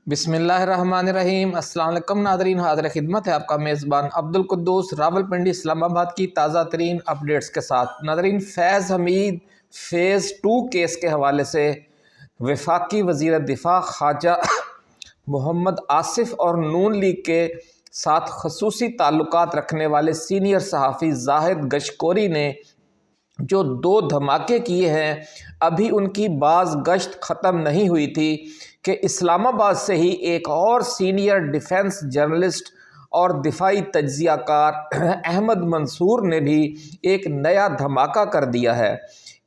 بسم اللہ الرحمن الرحیم۔ السلام علیکم ناظرین، حاضر خدمت ہے آپ کا میزبان عبدالقدوس راولپنڈی اسلام آباد کی تازہ ترین اپڈیٹس کے ساتھ۔ ناظرین، فیض حمید فیز 2 کیس کے حوالے سے وفاقی وزیر دفاع خواجہ محمد آصف اور نون لیگ کے ساتھ خصوصی تعلقات رکھنے والے سینئر صحافی زاہد گشکوری نے جو 2 دھماکے کیے ہیں، ابھی ان کی بعض گشت ختم نہیں ہوئی تھی کہ اسلام آباد سے ہی ایک اور سینئر ڈیفنس جرنلسٹ اور دفاعی تجزیہ کار احمد منصور نے بھی ایک نیا دھماکہ کر دیا ہے۔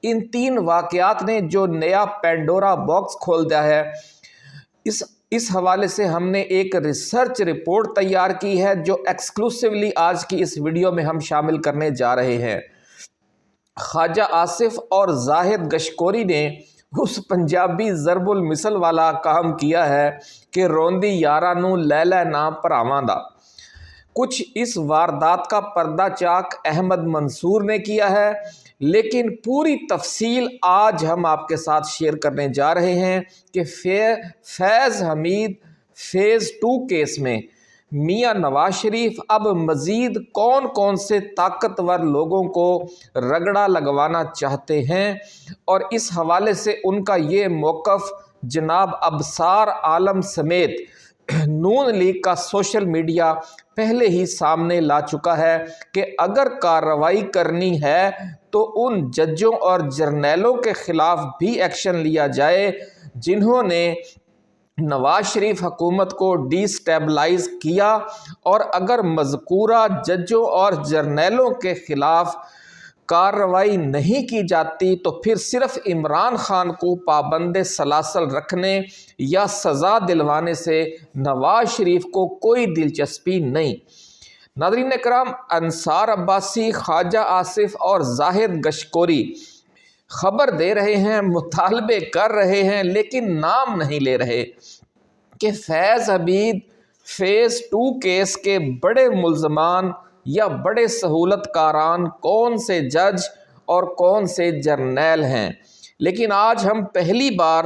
ان 3 واقعات نے جو نیا پینڈورا باکس کھول دیا ہے، اس حوالے سے ہم نے ایک ریسرچ رپورٹ تیار کی ہے جو ایکسکلوسیولی آج کی اس ویڈیو میں ہم شامل کرنے جا رہے ہیں۔ خواجہ آصف اور زاہد گشکوری نے اس پنجابی ضرب المثل والا کام کیا ہے کہ روندی یارا نو لے لے نا پراواں دا۔ کچھ اس واردات کا پردہ چاک احمد منصور نے کیا ہے، لیکن پوری تفصیل آج ہم آپ کے ساتھ شیئر کرنے جا رہے ہیں کہ فیض حمید فیز 2 کیس میں میاں نواز شریف اب مزید کون کون سے طاقتور لوگوں کو رگڑا لگوانا چاہتے ہیں، اور اس حوالے سے ان کا یہ موقف جناب ابصار عالم سمیت نون لیگ کا سوشل میڈیا پہلے ہی سامنے لا چکا ہے کہ اگر کارروائی کرنی ہے تو ان ججوں اور جرنیلوں کے خلاف بھی ایکشن لیا جائے جنہوں نے نواز شریف حکومت کو ڈی سٹیبلائز کیا، اور اگر مذکورہ ججوں اور جرنیلوں کے خلاف کارروائی نہیں کی جاتی تو پھر صرف عمران خان کو پابند سلاسل رکھنے یا سزا دلوانے سے نواز شریف کو کوئی دلچسپی نہیں۔ ناظرین کرام، انصار عباسی، خواجہ آصف اور زاہد گشکوری خبر دے رہے ہیں، مطالبے کر رہے ہیں، لیکن نام نہیں لے رہے کہ فیض حمید فیز 2 کیس کے بڑے ملزمان یا بڑے سہولت کاران کون سے جج اور کون سے جرنیل ہیں۔ لیکن آج ہم پہلی بار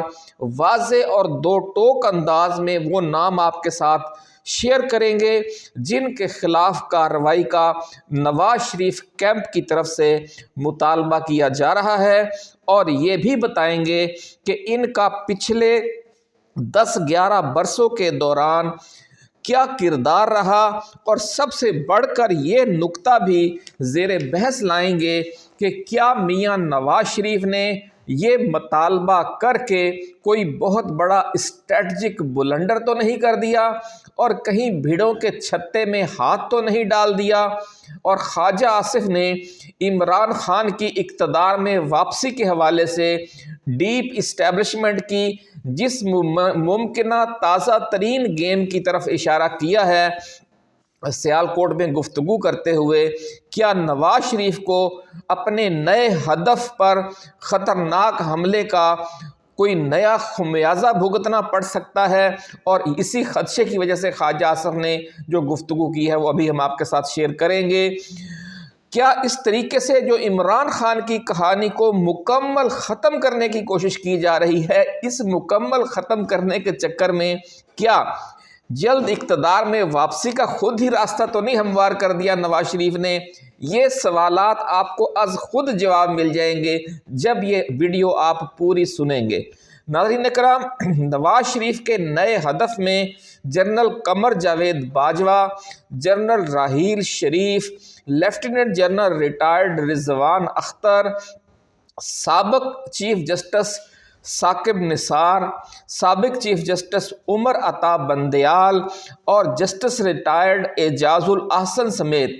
واضح اور 2 ٹوک انداز میں وہ نام آپ کے ساتھ شیئر کریں گے جن کے خلاف کارروائی کا نواز شریف کیمپ کی طرف سے مطالبہ کیا جا رہا ہے، اور یہ بھی بتائیں گے کہ ان کا پچھلے 10-11 برسوں کے دوران کیا کردار رہا، اور سب سے بڑھ کر یہ نقطہ بھی زیر بحث لائیں گے کہ کیا میاں نواز شریف نے یہ مطالبہ کر کے کوئی بہت بڑا اسٹریٹجک بلنڈر تو نہیں کر دیا، اور کہیں بھیڑوں کے چھتے میں ہاتھ تو نہیں ڈال دیا، اور خواجہ آصف نے عمران خان کی اقتدار میں واپسی کے حوالے سے ڈیپ اسٹیبلشمنٹ کی جس ممکنہ تازہ ترین گیم کی طرف اشارہ کیا ہے، سیالکوٹ میں گفتگو کرتے ہوئے کیا نواز شریف کو اپنے نئے ہدف پر خطرناک حملے کا کوئی نیا خمیازہ بھگتنا پڑ سکتا ہے، اور اسی خدشے کی وجہ سے خواجہ آصف نے جو گفتگو کی ہے وہ ابھی ہم آپ کے ساتھ شیئر کریں گے۔ کیا اس طریقے سے جو عمران خان کی کہانی کو مکمل ختم کرنے کی کوشش کی جا رہی ہے، اس مکمل ختم کرنے کے چکر میں کیا جلد اقتدار میں واپسی کا خود ہی راستہ تو نہیں ہموار کر دیا نواز شریف نے؟ یہ سوالات آپ کو از خود جواب مل جائیں گے جب یہ ویڈیو آپ پوری سنیں گے۔ ناظرین کرام، نواز شریف کے نئے ہدف میں جنرل قمر جاوید باجوہ، جنرل راحیل شریف، lieutenant general retired Rizwan Akhtar, سابق چیف جسٹس ثاقب نثار، سابق چیف جسٹس عمر عطا بندیال اور جسٹس ریٹائرڈ اعجاز الاحسن سمیت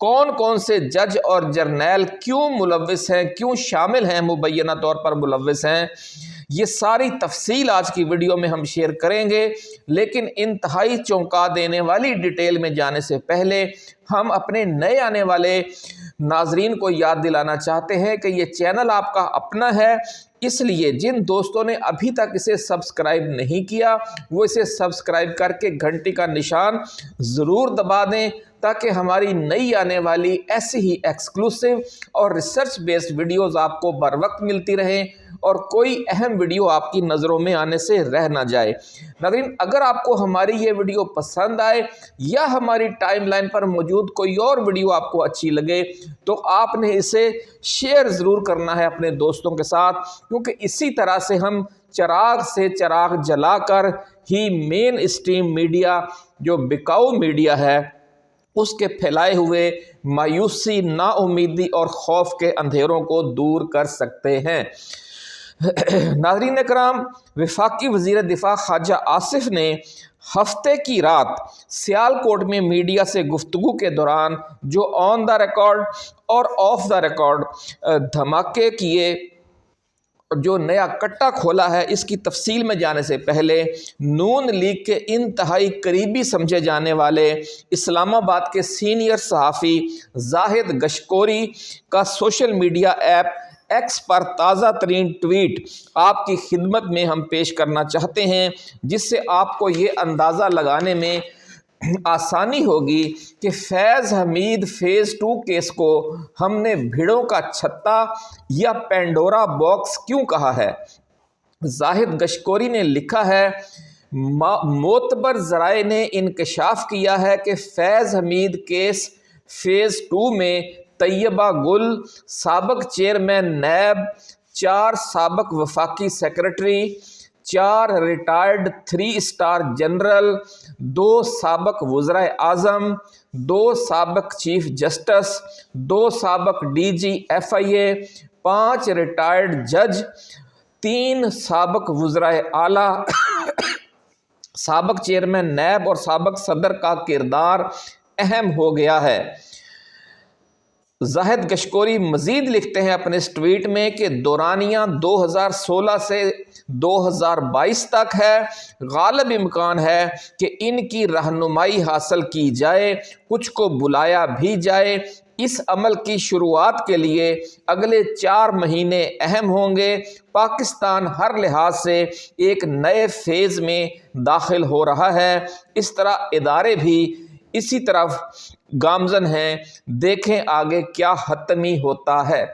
کون کون سے جج اور جرنیل کیوں ملوث ہیں، کیوں شامل ہیں، مبینہ طور پر ملوث ہیں، یہ ساری تفصیل آج کی ویڈیو میں ہم شیئر کریں گے۔ لیکن انتہائی چونکا دینے والی ڈیٹیل میں جانے سے پہلے ہم اپنے نئے آنے والے ناظرین کو یاد دلانا چاہتے ہیں کہ یہ چینل آپ کا اپنا ہے، اس لیے جن دوستوں نے ابھی تک اسے سبسکرائب نہیں کیا وہ اسے سبسکرائب کر کے گھنٹی کا نشان ضرور دبا دیں تاکہ ہماری نئی آنے والی ایسی ہی ایکسکلوسیو اور ریسرچ بیسڈ ویڈیوز آپ کو بر وقت ملتی رہیں، اور کوئی اہم ویڈیو آپ کی نظروں میں آنے سے رہ نہ جائے۔ ناظرین، اگر آپ کو ہماری یہ ویڈیو پسند آئے یا ہماری ٹائم لائن پر موجود کوئی اور ویڈیو آپ کو اچھی لگے تو آپ نے اسے شیئر ضرور کرنا ہے اپنے دوستوں کے ساتھ، کیونکہ اسی طرح سے ہم چراغ سے چراغ جلا کر ہی مین اسٹریم میڈیا جو بکاؤ میڈیا ہے اس کے پھیلائے ہوئے مایوسی، نا امیدی اور خوف کے اندھیروں کو دور کر سکتے ہیں۔ ناظرین کرام، وفاقی وزیر دفاع خواجہ آصف نے ہفتے کی رات سیالکوٹ میں میڈیا سے گفتگو کے دوران جو آن دا ریکارڈ اور آف دا ریکارڈ دھماکے کیے، جو نیا کٹا کھولا ہے، اس کی تفصیل میں جانے سے پہلے نون لیگ کے انتہائی قریبی سمجھے جانے والے اسلام آباد کے سینئر صحافی زاہد گشکوری کا سوشل میڈیا ایپ ایکس پر تازہ ترین ٹویٹ آپ کی خدمت میں ہم پیش کرنا چاہتے ہیں، جس سے آپ کو یہ اندازہ لگانے میں آسانی ہوگی کہ فیض حمید فیز 2 کیس کو ہم نے بھیڑوں کا چھتا یا پینڈورا باکس کیوں کہا ہے۔ زاہد گشکوری نے لکھا ہے، معتبر ذرائع نے انکشاف کیا ہے کہ فیض حمید کیس فیز 2 میں طیبہ گل، سابق چیئرمین نیب، 4 سابق وفاقی سیکرٹری، 4 ریٹائرڈ 3 اسٹار جنرل، 2 سابق وزرائے اعظم، 2 سابق چیف جسٹس، 2 سابق ڈی جی ایف آئی اے، 5 ریٹائرڈ جج، 3 سابق وزرائے اعلیٰ، سابق چیئرمین نیب اور سابق صدر کا کردار اہم ہو گیا ہے۔ زاہد گشکوری مزید لکھتے ہیں اپنے اس ٹویٹ میں کہ دورانیہ 2016 سے 2022 تک ہے، غالب امکان ہے کہ ان کی رہنمائی حاصل کی جائے، کچھ کو بلایا بھی جائے۔ اس عمل کی شروعات کے لیے اگلے 4 مہینے اہم ہوں گے۔ پاکستان ہر لحاظ سے ایک نئے فیز میں داخل ہو رہا ہے، اس طرح ادارے بھی اسی طرف گامزن ہیں، دیکھیں آگے کیا حتمی ہوتا ہے۔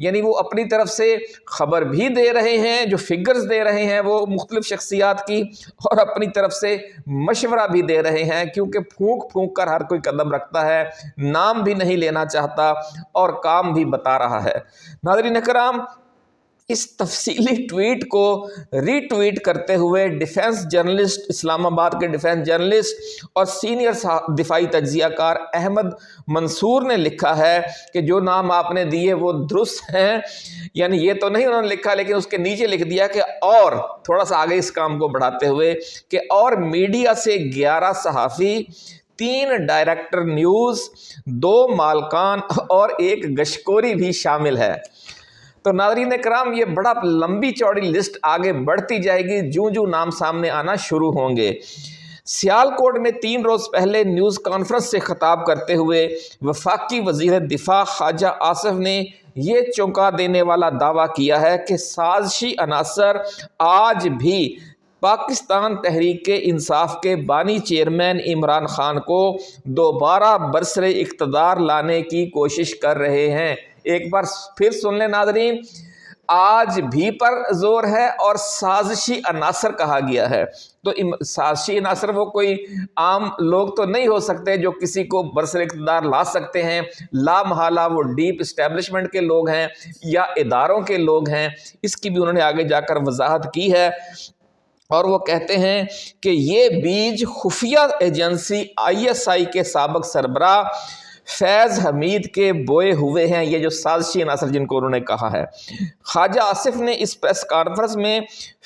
یعنی وہ اپنی طرف سے خبر بھی دے رہے ہیں، جو فگرز دے رہے ہیں وہ مختلف شخصیات کی، اور اپنی طرف سے مشورہ بھی دے رہے ہیں، کیونکہ پھونک پھونک کر ہر کوئی قدم رکھتا ہے، نام بھی نہیں لینا چاہتا اور کام بھی بتا رہا ہے۔ ناظرین کرام، اس تفصیلی ٹویٹ کو ری ٹویٹ کرتے ہوئے ڈیفنس جرنلسٹ، اسلام آباد کے ڈیفنس جرنلسٹ اور سینئر دفاعی تجزیہ کار احمد منصور نے لکھا ہے کہ جو نام آپ نے دیے وہ درست ہیں، یعنی یہ تو نہیں انہوں نے لکھا، لیکن اس کے نیچے لکھ دیا کہ اور تھوڑا سا آگے اس کام کو بڑھاتے ہوئے کہ اور میڈیا سے 11 صحافی، 3 ڈائریکٹر نیوز، 2 مالکان اور 1 گشکوری بھی شامل ہے۔ تو ناظرین کرام، یہ بڑا لمبی چوڑی لسٹ آگے بڑھتی جائے گی جوں جوں نام سامنے آنا شروع ہوں گے۔ سیالکوٹ میں 3 روز پہلے نیوز کانفرنس سے خطاب کرتے ہوئے وفاقی وزیر دفاع خواجہ آصف نے یہ چونکا دینے والا دعویٰ کیا ہے کہ سازشی عناصر آج بھی پاکستان تحریک انصاف کے بانی چیئرمین عمران خان کو دوبارہ برسر اقتدار لانے کی کوشش کر رہے ہیں۔ ایک بار پھر سن لیں ناظرین، آج بھی پر زور ہے اور سازشی عناصر کہا گیا ہے۔ تو سازشی عناصر وہ کوئی عام لوگ تو نہیں ہو سکتے جو کسی کو برسر اقتدار لا سکتے ہیں، لا محالہ وہ ڈیپ اسٹیبلشمنٹ کے لوگ ہیں یا اداروں کے لوگ ہیں۔ اس کی بھی انہوں نے آگے جا کر وضاحت کی ہے، اور وہ کہتے ہیں کہ یہ بیج خفیہ ایجنسی ISI کے سابق سربراہ فیض حمید کے بوئے ہوئے ہیں، یہ جو سازشی عناصر جن کو انہوں نے کہا ہے۔ خواجہ آصف نے اس پریس کانفرنس میں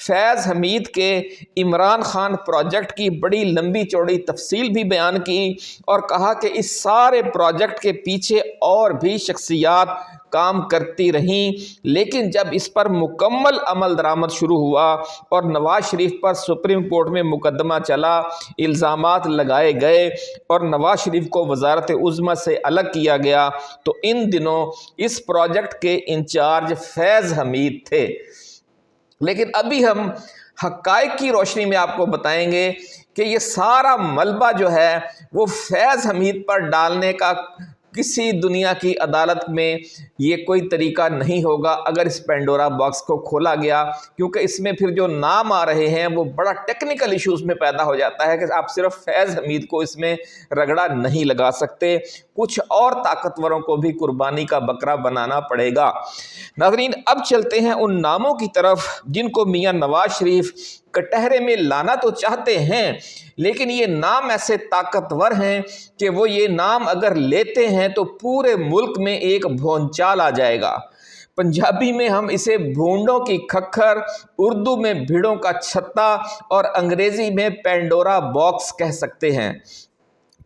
فیض حمید کے عمران خان پروجیکٹ کی بڑی لمبی چوڑی تفصیل بھی بیان کی اور کہا کہ اس سارے پروجیکٹ کے پیچھے اور بھی شخصیات کام کرتی رہیں، لیکن جب اس پر مکمل عمل درآمد شروع ہوا اور نواز شریف پر سپریم کورٹ میں مقدمہ چلا، الزامات لگائے گئے اور نواز شریف کو وزارت عظمیٰ سے الگ کیا گیا، تو ان دنوں اس پروجیکٹ کے انچارج فیض حمید تھے۔ لیکن ابھی ہم حقائق کی روشنی میں آپ کو بتائیں گے کہ یہ سارا ملبہ جو ہے وہ فیض حمید پر ڈالنے کا کسی دنیا کی عدالت میں یہ کوئی طریقہ نہیں ہوگا اگر اس پینڈورا باکس کو کھولا گیا، کیونکہ اس میں پھر جو نام آ رہے ہیں وہ بڑا ٹیکنیکل ایشوز میں پیدا ہو جاتا ہے کہ آپ صرف فیض حمید کو اس میں رگڑا نہیں لگا سکتے، کچھ اور طاقتوروں کو بھی قربانی کا بکرا بنانا پڑے گا۔ ناظرین، اب چلتے ہیں ان ناموں کی طرف جن کو میاں نواز شریف کٹہرے میں لانا تو چاہتے ہیں، لیکن یہ نام ایسے طاقتور ہیں کہ وہ یہ نام اگر لیتے ہیں تو پورے ملک میں ایک بھونچال آ جائے گا۔ پنجابی میں ہم اسے بھونڈوں کی کھکھر، اردو میں بھیڑوں کا چھتا اور انگریزی میں پینڈورا باکس کہہ سکتے ہیں۔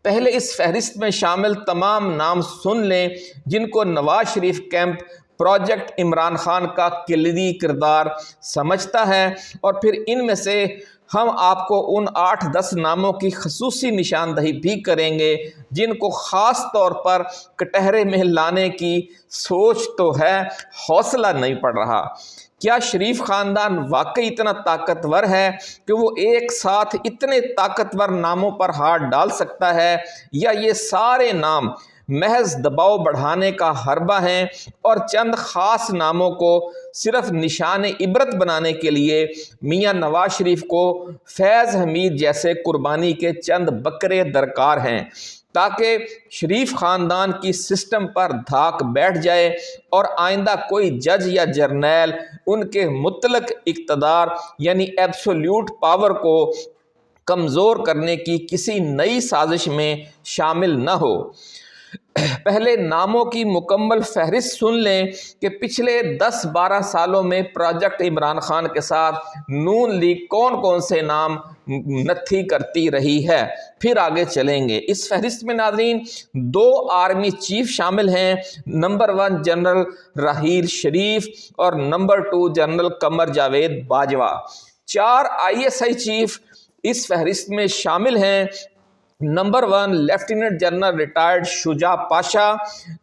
پہلے اس فہرست میں شامل تمام نام سن لیں جن کو نواز شریف کیمپ پروجیکٹ عمران خان کا کلیدی کردار سمجھتا ہے، اور پھر ان میں سے ہم آپ کو ان 8-10 ناموں کی خصوصی نشاندہی بھی کریں گے جن کو خاص طور پر کٹہرے میں لانے کی سوچ تو ہے، حوصلہ نہیں پڑ رہا۔ کیا شریف خاندان واقعی اتنا طاقتور ہے کہ وہ ایک ساتھ اتنے طاقتور ناموں پر ہاتھ ڈال سکتا ہے، یا یہ سارے نام محض دباؤ بڑھانے کا حربہ ہیں اور چند خاص ناموں کو صرف نشان عبرت بنانے کے لیے میاں نواز شریف کو فیض حمید جیسے قربانی کے چند بکرے درکار ہیں تاکہ شریف خاندان کی سسٹم پر دھاک بیٹھ جائے اور آئندہ کوئی جج یا جرنیل ان کے مطلق اقتدار یعنی ایبسولوٹ پاور کو کمزور کرنے کی کسی نئی سازش میں شامل نہ ہو۔ پہلے ناموں کی مکمل فہرست سن لیں کہ پچھلے 10-12 سالوں میں پروجیکٹ عمران خان کے ساتھ نون لیگ کون کون سے نام نتھی کرتی رہی ہے، پھر آگے چلیں گے۔ اس فہرست میں ناظرین 2 آرمی چیف شامل ہیں، نمبر 1 جنرل راحیل شریف اور number 2 general Qamar Javed Bajwa. 4 ISI chief اس فہرست میں شامل ہیں، number 1 lieutenant general retired Shuja Pasha,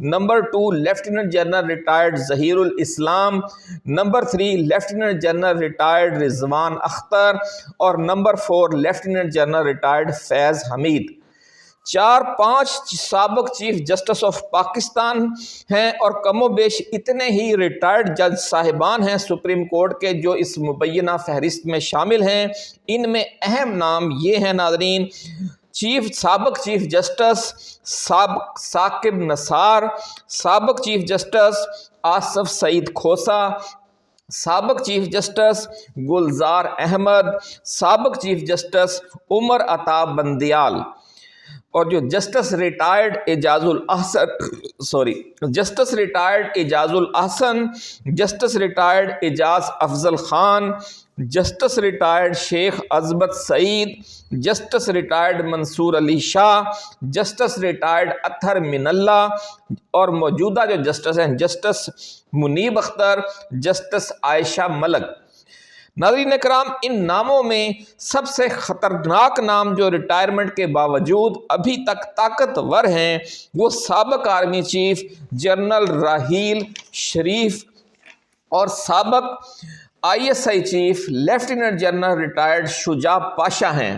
number 2 lieutenant general retired Zaheer ul-Islam, number 3 lieutenant general retired Rizwan Akhtar اور number 4 lieutenant general retired Faiz Hameed. 4-5 سابق چیف جسٹس آف پاکستان ہیں اور کم و بیش اتنے ہی ریٹائرڈ جج صاحبان ہیں سپریم کورٹ کے جو اس مبینہ فہرست میں شامل ہیں۔ ان میں اہم نام یہ ہیں ناظرین: سابق چیف جسٹس ثاقب نثار، سابق چیف جسٹس آصف سعید کھوسہ، سابق چیف جسٹس گلزار احمد، سابق چیف جسٹس عمر عطا بندیال، اور جو justice retired Ijaz ul Ahsan, justice retired اعجاز افضل خان، جسٹس ریٹائرڈ شیخ عصمت سعید، جسٹس ریٹائرڈ منصور علی شاہ، جسٹس ریٹائرڈ اطہر من اللہ، اور موجودہ جو جسٹس ہیں جسٹس منیب اختر، جسٹس عائشہ ملک۔ ناظرین اکرام، ان ناموں میں سب سے خطرناک نام جو ریٹائرمنٹ کے باوجود ابھی تک طاقتور ہیں وہ سابق army chief general Raheel Sharif اور سابق ISI chief lieutenant general retired Shuja Pasha ہیں۔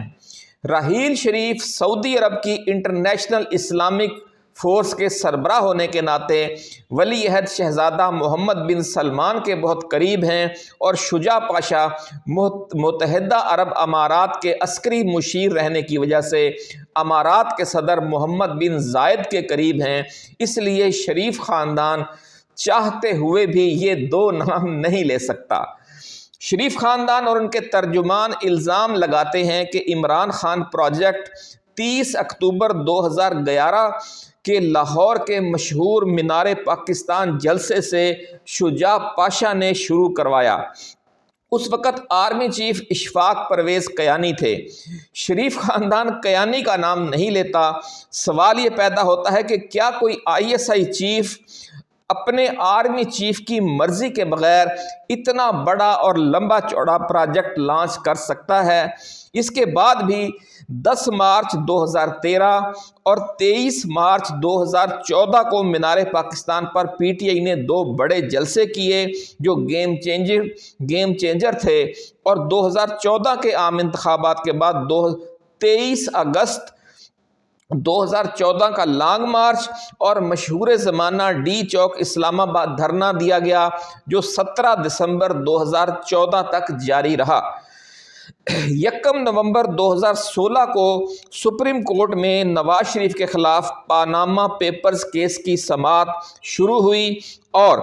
راحیل شریف سعودی عرب کی انٹرنیشنل اسلامک فورس کے سربراہ ہونے کے ناطے ولی عہد شہزادہ محمد بن سلمان کے بہت قریب ہیں، اور شجاع پاشا متحدہ عرب امارات کے عسکری مشیر رہنے کی وجہ سے امارات کے صدر محمد بن زائد کے قریب ہیں۔ اس لیے شریف خاندان چاہتے ہوئے بھی یہ 2 نام نہیں لے سکتا۔ شریف خاندان اور ان کے ترجمان الزام لگاتے ہیں کہ عمران خان پروجیکٹ 30 اکتوبر 2011 کے لاہور کے مشہور مینار پاکستان جلسے سے شجاع پاشا نے شروع کروایا۔ اس وقت آرمی چیف اشفاق پرویز کیانی تھے۔ شریف خاندان کیانی کا نام نہیں لیتا۔ سوال یہ پیدا ہوتا ہے کہ کیا کوئی ISI چیف اپنے آرمی چیف کی مرضی کے بغیر اتنا بڑا اور لمبا چوڑا پروجیکٹ لانچ کر سکتا ہے؟ اس کے بعد بھی 10 مارچ 2013 اور 23 مارچ 2014 کو مینار پاکستان پر PTI نے 2 بڑے جلسے کیے جو گیم چینجر تھے، اور 2014 کے عام انتخابات کے بعد 23 اگست 2014 کا لانگ مارچ اور مشہور زمانہ ڈی چوک اسلام آباد دھرنا دیا گیا جو 17 دسمبر 2014 تک جاری رہا۔ 1 نومبر 2016 کو سپریم کورٹ میں نواز شریف کے خلاف پاناما پیپرز کیس کی سماعت شروع ہوئی اور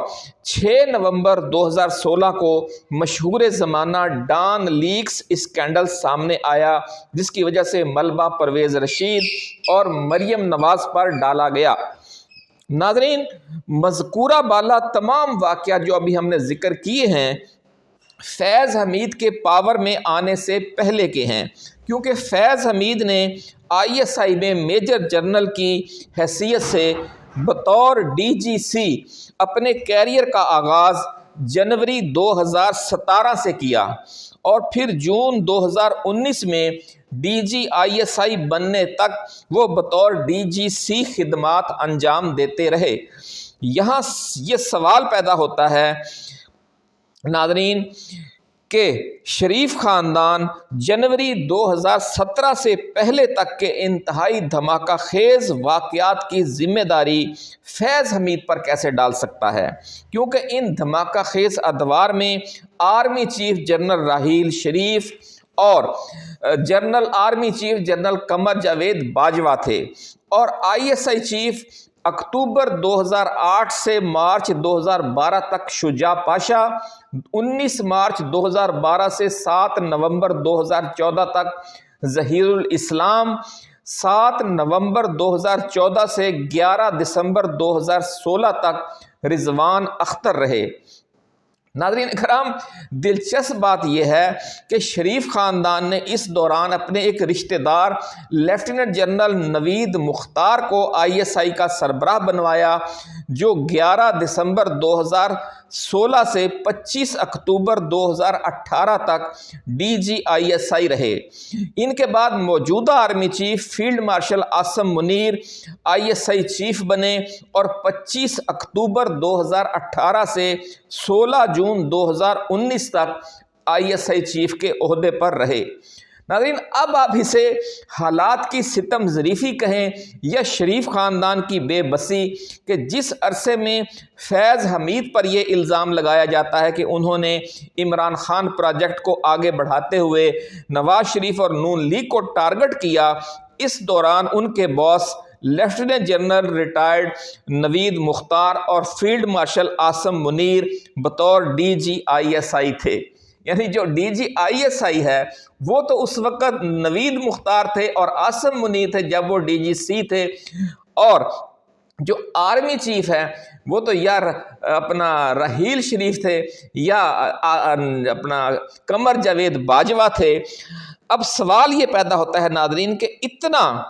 6 نومبر 2016 کو مشہور زمانہ ڈان لیکس اسکینڈل سامنے آیا جس کی وجہ سے ملبہ پرویز رشید اور مریم نواز پر ڈالا گیا۔ ناظرین، مذکورہ بالا تمام واقعات جو ابھی ہم نے ذکر کیے ہیں فیض حمید کے پاور میں آنے سے پہلے کے ہیں، کیونکہ فیض حمید نے ISI میں میجر جنرل کی حیثیت سے بطور DGC اپنے کیریئر کا آغاز جنوری 2017 سے کیا اور پھر جون 2019 میں DGISI بننے تک وہ بطور DGC خدمات انجام دیتے رہے۔ یہاں یہ سوال پیدا ہوتا ہے ناظرین کہ شریف خاندان جنوری 2017 سے پہلے تک کے انتہائی دھماکہ خیز واقعات کی ذمہ داری فیض حمید پر کیسے ڈال سکتا ہے، کیونکہ ان دھماکہ خیز ادوار میں army chief general Raheel Sharif اور army chief general Qamar Javed Bajwa تھے اور ISI چیف اکتوبر 2008 سے مارچ 2012 تک شجاع پاشا، 19 مارچ 2012 سے 7 نومبر 2014 تک ظہیر الاسلام، 7 نومبر 2014 سے 11 دسمبر 2016 تک رضوان اختر رہے۔ ناظرین اکرام، دلچسپ بات یہ ہے کہ شریف خاندان نے اس دوران اپنے ایک رشتہ دار لیفٹیننٹ جنرل نوید مختار کو ISI کا سربراہ بنوایا جو 11 دسمبر 2016 سے 25 اکتوبر 2018 تک DGISI رہے۔ ان کے بعد موجودہ army chief field marshal Asim Munir ISI chief بنے اور 25 اکتوبر 2018 سے 16 جون 2019 تک ISI چیف کے عہدے پر رہے۔ ناظرین، اب آپ اسے حالات کی ستم ظریفی کہیں یا شریف خاندان کی بے بسی کہ جس عرصے میں فیض حمید پر یہ الزام لگایا جاتا ہے کہ انہوں نے عمران خان پروجیکٹ کو آگے بڑھاتے ہوئے نواز شریف اور نون لیگ کو ٹارگٹ کیا، اس دوران ان کے باس لیفٹیننٹ جنرل ریٹائرڈ نوید مختار اور فیلڈ مارشل عاصم منیر بطور DGISI تھے۔ یعنی جو DGISI ہے وہ تو اس وقت نوید مختار تھے اور عاصم منیر تھے جب وہ DGC تھے، اور جو آرمی چیف ہے وہ تو یا اپنا راحیل شریف تھے یا اپنا قمر جاوید باجوہ تھے۔ اب سوال یہ پیدا ہوتا ہے ناظرین کہ اتنا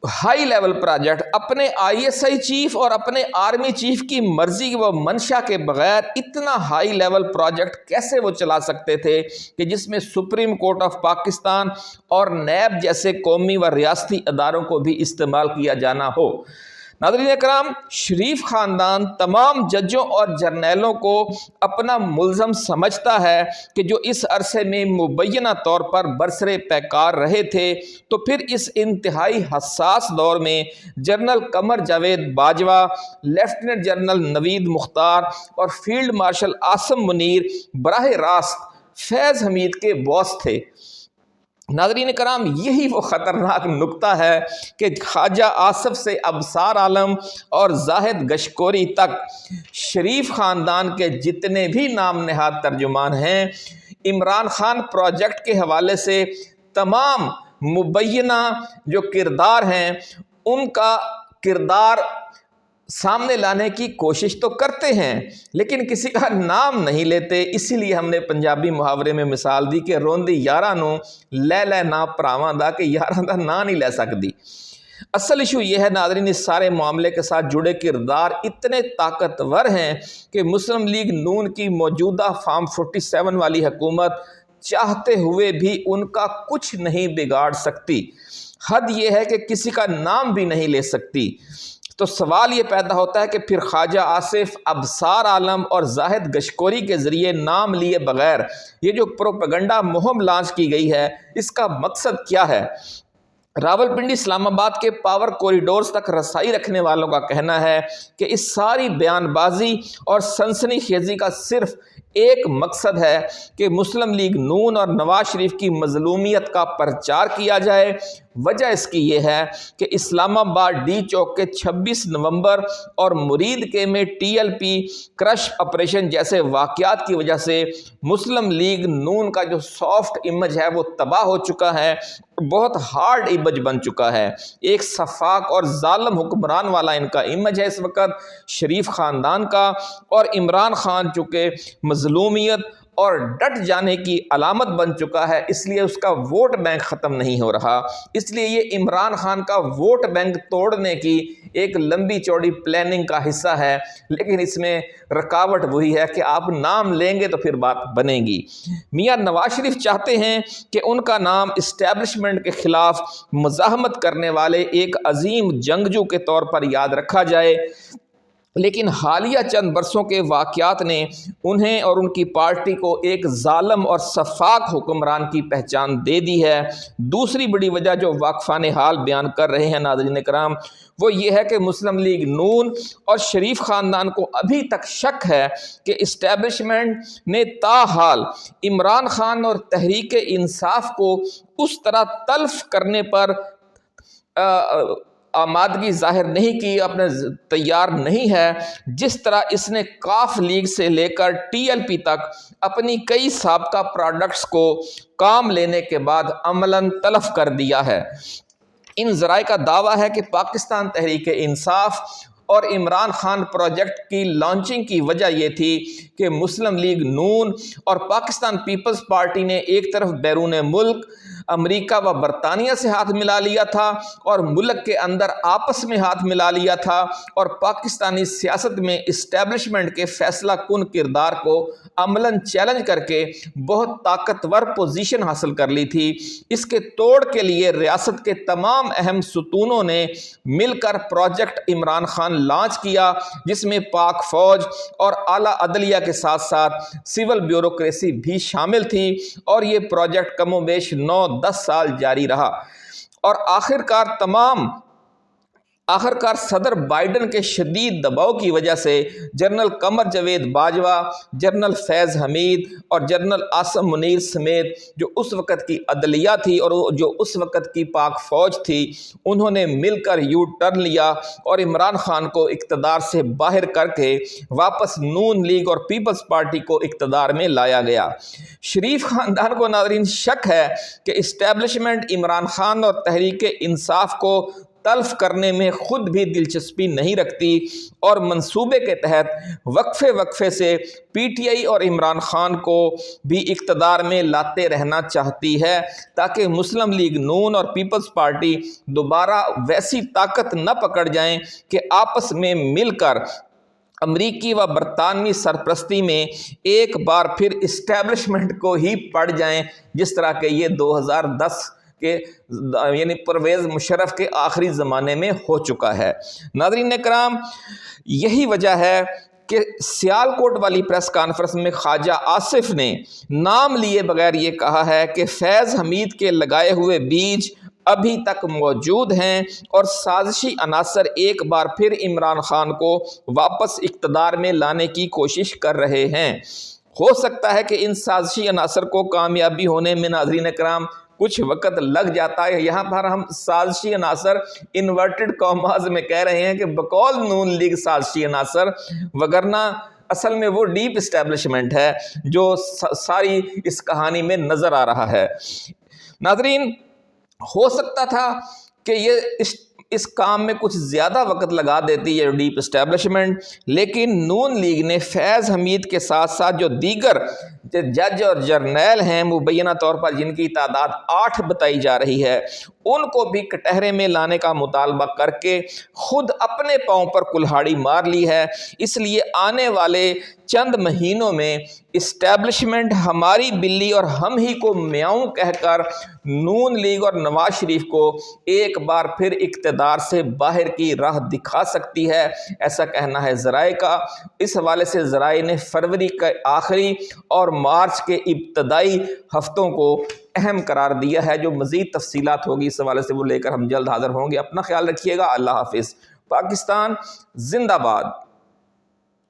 ہائی لیول پروجیکٹ اپنے ISI چیف اور اپنے آرمی چیف کی مرضی و منشا کے بغیر اتنا ہائی لیول پروجیکٹ کیسے وہ چلا سکتے تھے کہ جس میں سپریم کورٹ آف پاکستان اور نیب جیسے قومی و ریاستی اداروں کو بھی استعمال کیا جانا ہو۔ ناظرین اکرام، شریف خاندان تمام ججوں اور جرنیلوں کو اپنا ملزم سمجھتا ہے کہ جو اس عرصے میں مبینہ طور پر برسر پیکار رہے تھے، تو پھر اس انتہائی حساس دور میں general Qamar Javed Bajwa, lieutenant general Naveed Mukhtar اور فیلڈ مارشل عاصم منیر براہ راست فیض حمید کے باس تھے۔ ناظرین کرام، یہی وہ خطرناک نقطہ ہے کہ خواجہ آصف سے ابصار عالم اور زاہد گشکوری تک شریف خاندان کے جتنے بھی نام نہاد ترجمان ہیں، عمران خان پروجیکٹ کے حوالے سے تمام مبینہ جو کردار ہیں ان کا کردار سامنے لانے کی کوشش تو کرتے ہیں لیکن کسی کا نام نہیں لیتے۔ اسی لیے ہم نے پنجابی محاورے میں مثال دی کہ روندی یاراں نوں لے لے نا پراواں دا، کہ یاراں دا نا نہیں لے سکتی۔ اصل ایشو یہ ہے ناظرین، اس سارے معاملے کے ساتھ جڑے کردار اتنے طاقتور ہیں کہ مسلم لیگ نون کی موجودہ فارم 47 والی حکومت چاہتے ہوئے بھی ان کا کچھ نہیں بگاڑ سکتی۔ حد یہ ہے کہ کسی کا نام بھی نہیں لے سکتی۔ تو سوال یہ پیدا ہوتا ہے کہ پھر خواجہ آصف، ابصار عالم اور زاہد گشکوری کے ذریعے نام لیے بغیر یہ جو پروپیگنڈا مہم لانچ کی گئی ہے، اس کا مقصد کیا ہے؟ راولپنڈی اسلام آباد کے پاور کوریڈورز تک رسائی رکھنے والوں کا کہنا ہے کہ اس ساری بیان بازی اور سنسنی خیزی کا صرف ایک مقصد ہے کہ مسلم لیگ نون اور نواز شریف کی مظلومیت کا پرچار کیا جائے۔ وجہ اس کی یہ ہے کہ اسلام آباد ڈی چوک کے 26 نومبر اور مرید کے میں TLP کرش آپریشن جیسے واقعات کی وجہ سے مسلم لیگ نون کا جو سافٹ امیج ہے وہ تباہ ہو چکا ہے، بہت ہارڈ امیج بن چکا ہے۔ ایک شفاق اور ظالم حکمران والا ان کا امیج ہے اس وقت، شریف خاندان کا، اور عمران خان چونکہ مظلومیت اور ڈٹ جانے کی علامت بن چکا ہے، اس لیے اس کا ووٹ بینک ختم نہیں ہو رہا۔ اس لیے یہ عمران خان کا ووٹ بینک توڑنے کی ایک لمبی چوڑی پلاننگ کا حصہ ہے، لیکن اس میں رکاوٹ وہی ہے کہ آپ نام لیں گے تو پھر بات بنے گی۔ میاں نواز شریف چاہتے ہیں کہ ان کا نام اسٹیبلشمنٹ کے خلاف مزاحمت کرنے والے ایک عظیم جنگجو کے طور پر یاد رکھا جائے، لیکن حالیہ چند برسوں کے واقعات نے انہیں اور ان کی پارٹی کو ایک ظالم اور شفاق حکمران کی پہچان دے دی ہے۔ دوسری بڑی وجہ جو واقفان حال بیان کر رہے ہیں ناظرین کرام، وہ یہ ہے کہ مسلم لیگ نون اور شریف خاندان کو ابھی تک شک ہے کہ اسٹیبلشمنٹ نے تاحال عمران خان اور تحریک انصاف کو اس طرح تلف کرنے پر آمادگی ظاہر نہیں کی، اپنے تیار نہیں ہے، جس طرح اس نے کاف لیگ سے لے کر TLP تک اپنی کئی سابقہ پروڈکٹس کو کام لینے کے بعد عملاً تلف کر دیا ہے۔ ان ذرائع کا دعویٰ ہے کہ پاکستان تحریک انصاف اور عمران خان پروجیکٹ کی لانچنگ کی وجہ یہ تھی کہ مسلم لیگ نون اور پاکستان پیپلز پارٹی نے ایک طرف بیرون ملک امریکہ و برطانیہ سے ہاتھ ملا لیا تھا اور ملک کے اندر آپس میں ہاتھ ملا لیا تھا، اور پاکستانی سیاست میں اسٹیبلشمنٹ کے فیصلہ کن کردار کو عملاً چیلنج کر کے بہت طاقتور پوزیشن حاصل کر لی تھی۔ اس کے توڑ کے لیے ریاست کے تمام اہم ستونوں نے مل کر پروجیکٹ عمران خان لانچ کیا، جس میں پاک فوج اور اعلیٰ عدلیہ کے ساتھ ساتھ سول بیوروکریسی بھی شامل تھی، اور یہ پروجیکٹ کم و بیش 9-10 سال جاری رہا، اور آخرکار صدر بائیڈن کے شدید دباؤ کی وجہ سے جنرل قمر جاوید باجوہ، جنرل فیض حمید اور جنرل عاصم منیر سمیت جو اس وقت کی عدلیہ تھی اور جو اس وقت کی پاک فوج تھی، انہوں نے مل کر یو ٹرن لیا اور عمران خان کو اقتدار سے باہر کر کے واپس نون لیگ اور پیپلز پارٹی کو اقتدار میں لایا گیا۔ شریف خاندان کو ناظرین شک ہے کہ اسٹیبلشمنٹ عمران خان اور تحریک انصاف کو تلف کرنے میں خود بھی دلچسپی نہیں رکھتی، اور منصوبے کے تحت وقفے سے PTI اور عمران خان کو بھی اقتدار میں لاتے رہنا چاہتی ہے، تاکہ مسلم لیگ نون اور پیپلز پارٹی دوبارہ ویسی طاقت نہ پکڑ جائیں کہ آپس میں مل کر امریکی و برطانوی سرپرستی میں ایک بار پھر اسٹیبلشمنٹ کو ہی پڑ جائیں، جس طرح کہ یہ 2010 کے یعنی پرویز مشرف کے آخری زمانے میں ہو چکا ہے۔ ناظرین کرام، یہی وجہ ہے کہ سیالکوٹ والی پریس کانفرنس میں خواجہ آصف نے نام لیے بغیر یہ کہا ہے کہ فیض حمید کے لگائے ہوئے بیج ابھی تک موجود ہیں اور سازشی عناصر ایک بار پھر عمران خان کو واپس اقتدار میں لانے کی کوشش کر رہے ہیں۔ ہو سکتا ہے کہ ان سازشی عناصر کو کامیابی ہونے میں ناظرین کرام کچھ وقت لگ جاتا ہے۔ یہاں پر ہم سازشی عناصر انورٹڈ کاماز میں کہہ رہے ہیں کہ بقول نون لیگ سازشی عناصر، وگرنہ اصل میں وہ ڈیپ اسٹیبلشمنٹ ہے جو ساری اس کہانی میں نظر آ رہا ہے۔ ناظرین، ہو سکتا تھا کہ یہ اس کام میں کچھ زیادہ وقت لگا دیتی ہے ڈیپ اسٹیبلشمنٹ، لیکن نون لیگ نے فیض حمید کے ساتھ ساتھ جو دیگر جج اور جرنیل ہیں مبینہ طور پر جن کی تعداد 8 بتائی جا رہی ہے، ان کو بھی کٹہرے میں لانے کا مطالبہ کر کے خود اپنے پاؤں پر کلہاڑی مار لی ہے۔ اس لیے آنے والے چند مہینوں میں اسٹیبلشمنٹ ہماری بلی اور ہم ہی کو میاؤں کہہ کر نون لیگ اور نواز شریف کو ایک بار پھر اقتدار سے باہر کی راہ دکھا سکتی ہے، ایسا کہنا ہے ذرائع کا۔ اس حوالے سے ذرائع نے فروری کے آخری اور مارچ کے ابتدائی ہفتوں کو اہم قرار دیا ہے۔ جو مزید تفصیلات ہوگی اس حوالے سے وہ لے کر ہم جلد حاضر ہوں گے۔ اپنا خیال رکھیے گا۔ اللہ حافظ۔ پاکستان زندہ باد۔